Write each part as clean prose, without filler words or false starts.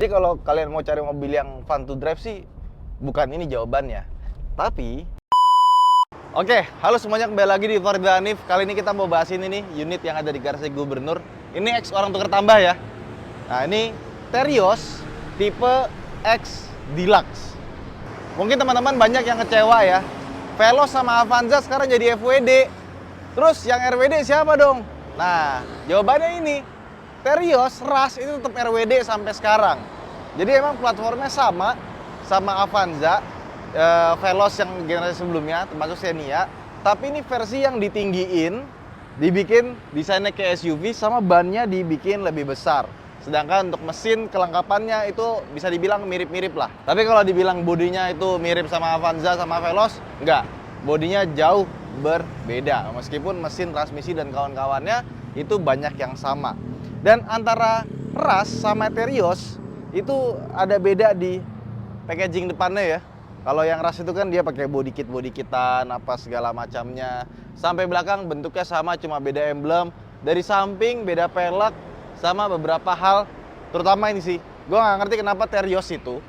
Jadi kalau kalian mau cari mobil yang fun to drive sih, bukan ini jawabannya. Tapi, oke, halo semuanya, kembali lagi di Farida Hanif. Kali ini kita mau bahas ini nih, unit yang ada di garasi Gubernur. Ini X orang tukar tambah ya. Nah ini Terios tipe X Deluxe. Mungkin teman-teman banyak yang kecewa ya. Veloz sama Avanza sekarang jadi FWD. Terus yang RWD siapa dong? Nah, jawabannya ini. Terios, Rush itu tetap RWD sampai sekarang. Jadi emang platformnya sama Avanza, Veloz yang generasi sebelumnya, termasuk Xenia. Tapi ini versi yang ditinggiin, dibikin desainnya kayak SUV, sama bannya dibikin lebih besar. Sedangkan untuk mesin kelengkapannya itu bisa dibilang mirip-mirip lah. Tapi kalau dibilang bodinya itu mirip sama Avanza sama Veloz, enggak. Bodinya jauh berbeda. Meskipun mesin, transmisi, dan kawan-kawannya itu banyak yang sama. Dan antara Rush sama Terios itu ada beda di packaging depannya ya. Kalau yang Rush itu kan dia pakai body kitan apa segala macamnya. Sampai belakang bentuknya sama, cuma beda emblem. Dari samping beda pelek sama beberapa hal. Terutama ini sih, gue nggak ngerti kenapa Terios itu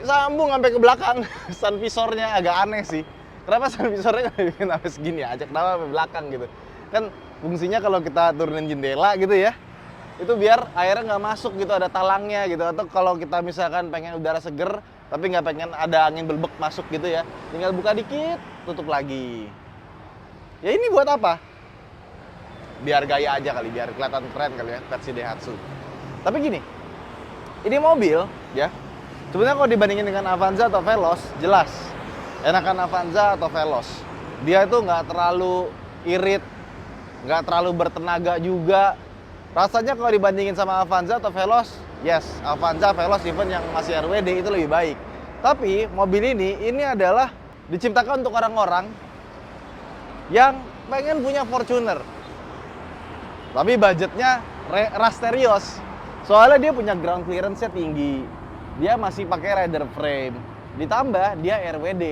sambung sampai ke belakang. Sun visornya agak aneh sih. Kenapa sun visornya nggak bikin sampai segini aja? Kenapa sampai belakang gitu? Kan fungsinya kalau kita turunin jendela gitu ya, itu biar airnya nggak masuk gitu, ada talangnya gitu. Atau kalau kita misalkan pengen udara seger tapi nggak pengen ada angin belbek masuk gitu ya, tinggal buka dikit, tutup lagi. Ya ini buat apa? Biar gaya aja kali, biar kelihatan keren kali ya, versi Daihatsu. Tapi gini, ini mobil ya, sebenarnya kalau dibandingin dengan Avanza atau Veloz, jelas enakan Avanza atau Veloz. Dia itu nggak terlalu irit, nggak terlalu bertenaga juga. Rasanya kalau dibandingin sama Avanza atau Veloz, yes, Avanza, Veloz, even yang masih RWD itu lebih baik. Tapi mobil ini adalah diciptakan untuk orang-orang yang pengen punya Fortuner. Tapi budgetnya Rush Terios. Soalnya dia punya ground clearance-nya tinggi. Dia masih pakai rider frame. Ditambah dia RWD.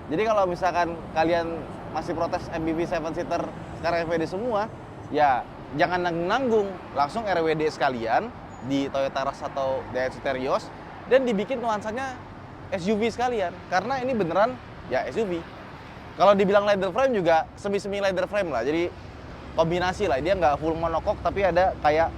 Jadi kalau misalkan kalian masih protes MPV 7-seater sekarang FWD semua, ya jangan nanggung, langsung RWD sekalian di Toyota Rush atau Daihatsu Terios dan dibikin nuansanya SUV sekalian, karena ini beneran ya SUV. Kalau dibilang leather frame juga semi-semi leather frame lah, jadi kombinasi lah, dia nggak full monocoque tapi ada kayak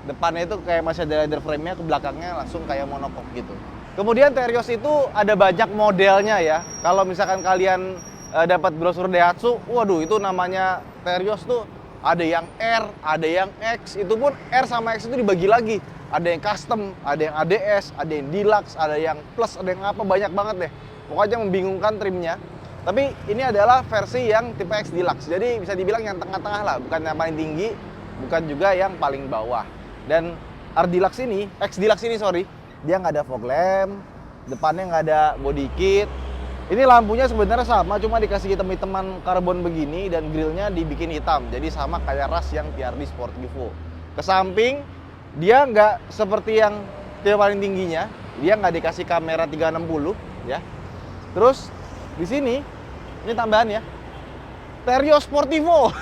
depannya itu kayak masih ada leather frame-nya, ke belakangnya langsung kayak monocoque gitu. Kemudian Terios itu ada banyak modelnya ya. Kalau misalkan kalian dapat brosur Daihatsu, waduh itu namanya Terios tuh ada yang R, ada yang X, itu pun R sama X itu dibagi lagi. Ada yang custom, ada yang ADS, ada yang deluxe, ada yang plus, ada yang apa, banyak banget deh. Pokoknya membingungkan trimnya. Tapi ini adalah versi yang tipe X Deluxe. Jadi bisa dibilang yang tengah-tengah lah, bukan yang paling tinggi, bukan juga yang paling bawah. Dan R Deluxe ini, X Deluxe ini sorry, dia nggak ada fog lamp, depannya nggak ada body kit. Ini lampunya sebenarnya sama, cuma dikasih hitam-hitaman karbon begini dan grillnya dibikin hitam. Jadi sama kayak Rush yang TRD Sport Evo. Ke samping, dia nggak seperti yang tipe paling tingginya. Dia nggak dikasih kamera 360 ya. Terus di sini, ini tambahan ya, Terios Sportivo.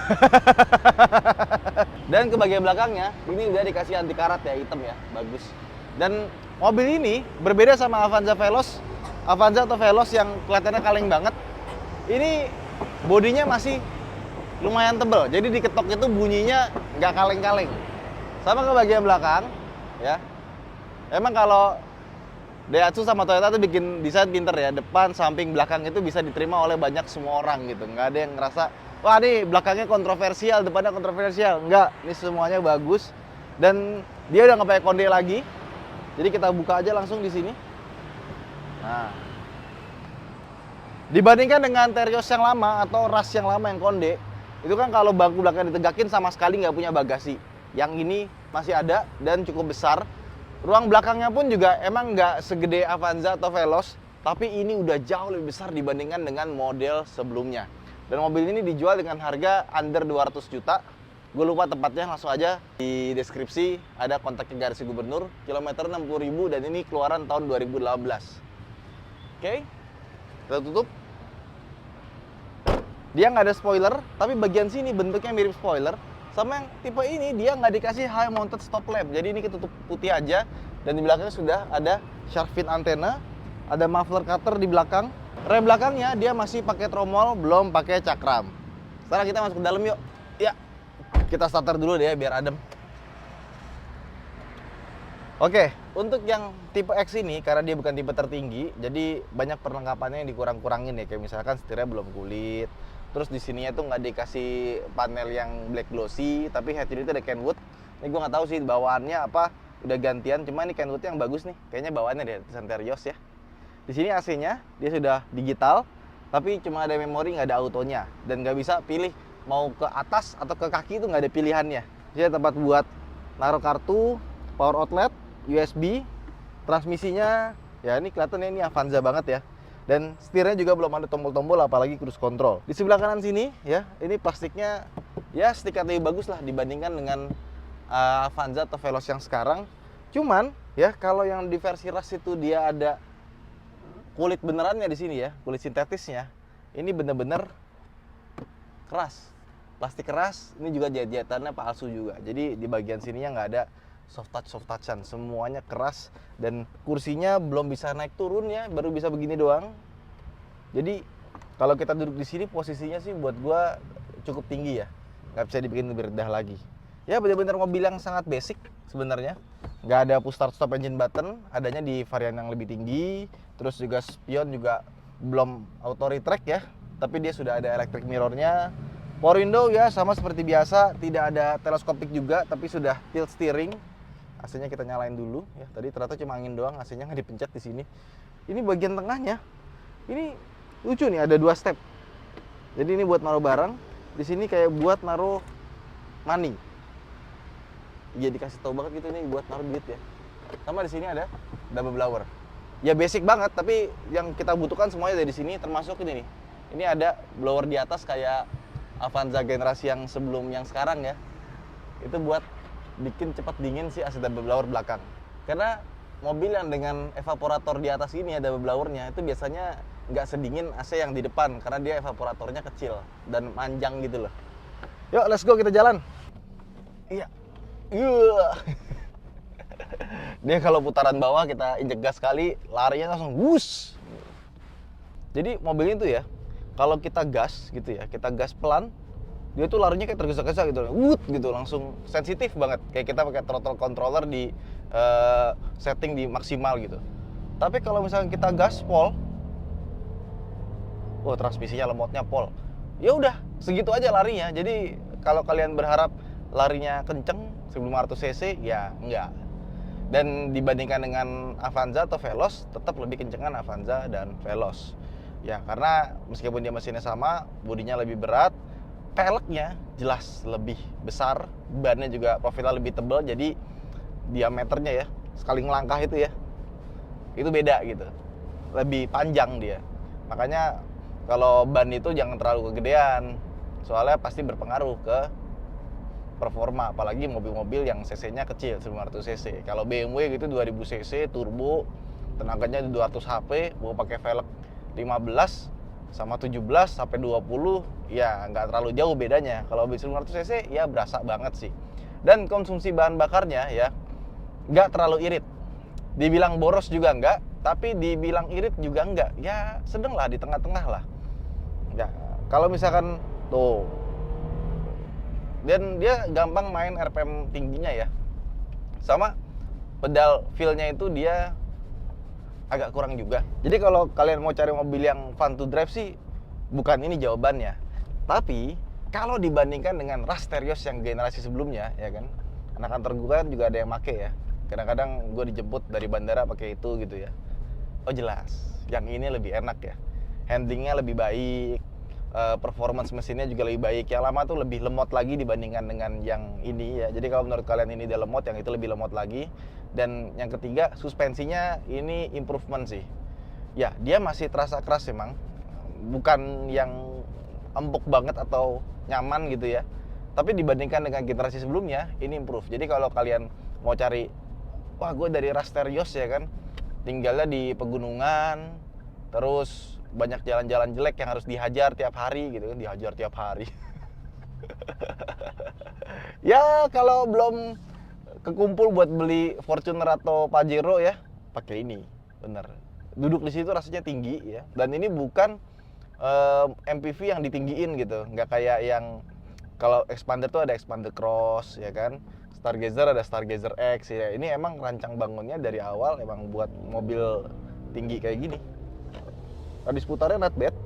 Dan ke bagian belakangnya, ini udah dikasih anti karat ya, hitam ya, bagus. Dan mobil ini berbeda sama Avanza atau Veloz yang kelihatannya kaleng banget. Ini bodinya masih lumayan tebal, jadi diketok itu bunyinya nggak kaleng-kaleng. Sama ke bagian belakang, ya. Emang kalau Daihatsu sama Toyota tuh bikin desain pinter ya, depan, samping, belakang itu bisa diterima oleh banyak semua orang gitu. Nggak ada yang ngerasa, wah ini belakangnya kontroversial, depannya kontroversial. Nggak, ini semuanya bagus. Dan dia udah nggak pakai konde lagi. Jadi kita buka aja langsung di sini. Nah, dibandingkan dengan Terios yang lama atau Rush yang lama yang konde, itu kan kalau bangku belakang ditegakin sama sekali nggak punya bagasi. Yang ini masih ada dan cukup besar. Ruang belakangnya pun juga emang nggak segede Avanza atau Veloz, tapi ini udah jauh lebih besar dibandingkan dengan model sebelumnya. Dan mobil ini dijual dengan harga under 200 juta. Gue lupa tempatnya, langsung aja di deskripsi ada kontaknya garasi Gubernur, kilometer 60.000 dan ini keluaran tahun 2018. Oke, kita tutup. Dia nggak ada spoiler, tapi bagian sini bentuknya mirip spoiler. Sama yang tipe ini dia nggak dikasih high mounted stop lamp, jadi ini ketutup putih aja. Dan di belakangnya sudah ada shark fin antena, ada muffler cutter di belakang. Rem belakangnya dia masih pakai tromol, belum pakai cakram. Sekarang kita masuk ke dalam yuk. Ya, kita starter dulu deh biar adem. Oke, untuk yang tipe X ini, karena dia bukan tipe tertinggi, jadi banyak perlengkapannya yang dikurang-kurangin ya. Kayak misalkan setirnya belum kulit, terus di sininya tuh nggak dikasih panel yang black glossy, tapi head unitnya ada Kenwood. Ini gue nggak tahu sih bawaannya apa, udah gantian. Cuma ini Kenwoodnya yang bagus nih, kayaknya bawaannya deh tulisan Terios ya. Di sini AC-nya dia sudah digital, tapi cuma ada memori, nggak ada autonya, dan nggak bisa pilih mau ke atas atau ke kaki, itu nggak ada pilihannya. Jadi ada tempat buat naruh kartu, power outlet, USB, transmisinya ya ini kelihatannya ini Avanza banget ya. Dan setirnya juga belum ada tombol-tombol apalagi cruise control. Di sebelah kanan sini ya, ini plastiknya ya sedikit lebih bagus lah dibandingkan dengan Avanza atau Veloz yang sekarang. Cuman ya kalau yang di versi Rush itu dia ada kulit benerannya di sini ya, kulit sintetisnya. Ini bener-bener keras. Plastik keras, ini juga jahitannya palsu juga. Jadi di bagian sininya nggak ada soft touchan, semuanya keras, dan kursinya belum bisa naik turun ya, baru bisa begini doang. Jadi kalau kita duduk di sini posisinya sih buat gua cukup tinggi ya, nggak bisa dibikin lebih rendah lagi. Ya benar-benar mobil yang sangat basic sebenarnya, nggak ada push start stop engine button, adanya di varian yang lebih tinggi. Terus juga spion juga belum auto retract ya, tapi dia sudah ada electric mirrornya. Power window ya sama seperti biasa, tidak ada teleskopik juga, tapi sudah tilt steering. AC-nya kita nyalain dulu ya. Tadi ternyata cuma angin doang, AC-nya nggak dipencet di sini. Ini bagian tengahnya. Ini lucu nih, ada 2 step. Jadi ini buat naruh barang. Di sini kayak buat naruh money. Ya dikasih tahu banget gitu, ini buat naruh duit ya. Sama di sini ada double blower. Ya basic banget, tapi yang kita butuhkan semuanya dari sini, termasuk ini nih. Ini ada blower di atas kayak Avanza generasi yang sebelum yang sekarang ya. Itu buat bikin cepat dingin si AC double blower belakang. Karena mobil yang dengan evaporator di atas ini ada double blowernya itu biasanya nggak sedingin AC yang di depan karena dia evaporatornya kecil dan panjang gitu loh. Yuk, let's go, kita jalan. Iya. Dia kalau putaran bawah kita injek gas sekali, larinya langsung wush. Jadi mobil itu ya, kalau kita gas gitu ya, kita gas pelan, dia tuh larinya kayak tergesa-gesa gitu, gitu, langsung sensitif banget. Kayak kita pakai throttle controller di setting di maksimal gitu. Tapi kalau misalnya kita gas pol, transmisinya lemotnya pol, ya udah segitu aja larinya. Jadi kalau kalian berharap larinya kenceng 1500 cc, ya enggak. Dan dibandingkan dengan Avanza atau Veloz, tetap lebih kencengan Avanza dan Veloz. Ya karena meskipun dia mesinnya sama, bodinya lebih berat, peleknya jelas lebih besar, bannya juga profilnya lebih tebal, jadi diameternya ya, sekali ngelangkah itu ya, itu beda gitu, lebih panjang dia. Makanya kalau ban itu jangan terlalu kegedean, soalnya pasti berpengaruh ke performa, apalagi mobil-mobil yang cc-nya kecil, 1500 cc. Kalau BMW gitu 2000 cc, turbo, tenaganya 200 HP, mau pakai velg 15 sama 17 sampai 20, ya nggak terlalu jauh bedanya. Kalau mobil 1500 cc ya berasa banget sih. Dan konsumsi bahan bakarnya ya nggak terlalu irit. Dibilang boros juga nggak, tapi dibilang irit juga nggak. Ya sedang lah, di tengah-tengah lah. Ya, kalau misalkan tuh, dan dia gampang main RPM tingginya ya. Sama pedal feel-nya itu dia agak kurang juga. Jadi kalau kalian mau cari mobil yang fun to drive sih, bukan ini jawabannya. Tapi kalau dibandingkan dengan Rush Terios yang generasi sebelumnya, ya kan, anak kantor gue kan juga ada yang make ya. Kadang-kadang gue dijemput dari bandara pakai itu gitu ya. Oh jelas, yang ini lebih enak ya. Handlingnya lebih baik, performance mesinnya juga lebih baik. Yang lama tuh lebih lemot lagi dibandingkan dengan yang ini ya. Jadi kalau menurut kalian ini udah lemot, yang itu lebih lemot lagi. Dan yang ketiga, suspensinya ini improvement sih. Ya, dia masih terasa keras emang. Bukan yang empuk banget atau nyaman gitu ya. Tapi dibandingkan dengan generasi sebelumnya, ini improve. Jadi kalau kalian mau cari, wah gue dari Rush Terios ya kan, tinggalnya di pegunungan, terus banyak jalan-jalan jelek yang harus dihajar tiap hari gitu kan, dihajar tiap hari. Ya kalau belum kekumpul buat beli Fortuner atau Pajero ya, pakai ini, bener. Duduk di situ rasanya tinggi ya. Dan ini bukan MPV yang ditinggiin gitu, nggak kayak yang kalau Expander tuh ada Expander Cross ya kan, Stargazer ada Stargazer X ya. Ini emang rancang bangunnya dari awal emang buat mobil tinggi kayak gini. Radius putarnya not bad.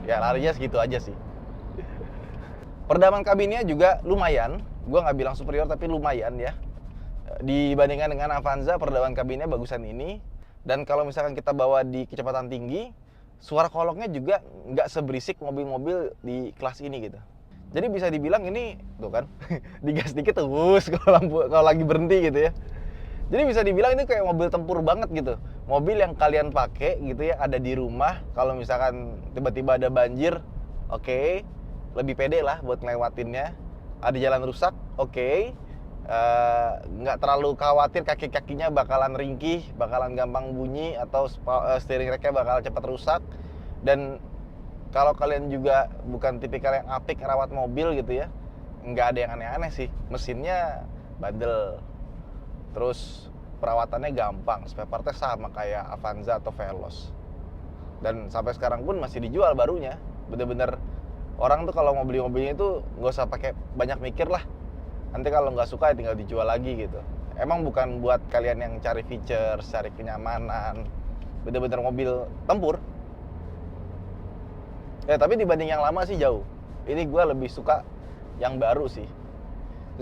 Ya larinya segitu aja sih. Perdaman kabinnya juga lumayan. Gua nggak bilang superior tapi lumayan ya. Dibandingkan dengan Avanza, perdaman kabinnya bagusan ini. Dan kalau misalkan kita bawa di kecepatan tinggi, suara koloknya juga nggak seberisik mobil-mobil di kelas ini gitu. Jadi bisa dibilang ini tuh kan, digas dikit tuh, kalau lagi berhenti gitu ya. Jadi bisa dibilang ini kayak mobil tempur banget gitu. Mobil yang kalian pakai gitu ya, ada di rumah. Kalau misalkan tiba-tiba ada banjir, oke, lebih pede lah buat ngelewatinnya. Ada jalan rusak, oke. Nggak terlalu khawatir kaki-kakinya bakalan ringkih, bakalan gampang bunyi, atau steering racknya bakal cepat rusak. Dan kalau kalian juga bukan tipikal yang apik rawat mobil gitu ya, nggak ada yang aneh-aneh sih. Mesinnya bandel, terus perawatannya gampang, spare partnya sama kayak Avanza atau Veloz. Dan sampai sekarang pun masih dijual barunya. Bener-bener orang tuh kalau mau beli mobilnya itu nggak usah pakai banyak mikir lah. Nanti kalau nggak suka ya tinggal dijual lagi gitu. Emang bukan buat kalian yang cari feature, cari kenyamanan. Bener-bener mobil tempur. Ya tapi dibanding yang lama sih jauh. Ini gue lebih suka yang baru sih.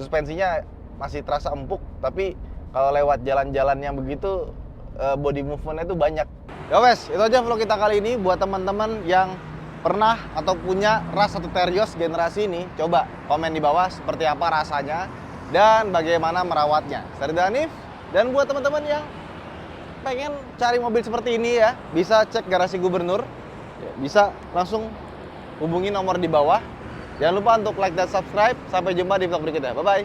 Suspensinya masih terasa empuk, tapi kalau lewat jalan-jalan yang begitu, body movementnya itu banyak. Ya wes, itu aja vlog kita kali ini. Buat teman-teman yang pernah atau punya ras atau Terios generasi ini, coba komen di bawah seperti apa rasanya dan bagaimana merawatnya. Saya Ridho Hanif, dan buat teman-teman yang pengen cari mobil seperti ini ya, bisa cek garasi gubernur, bisa langsung hubungi nomor di bawah. Jangan lupa untuk like dan subscribe. Sampai jumpa di vlog berikutnya. Bye bye.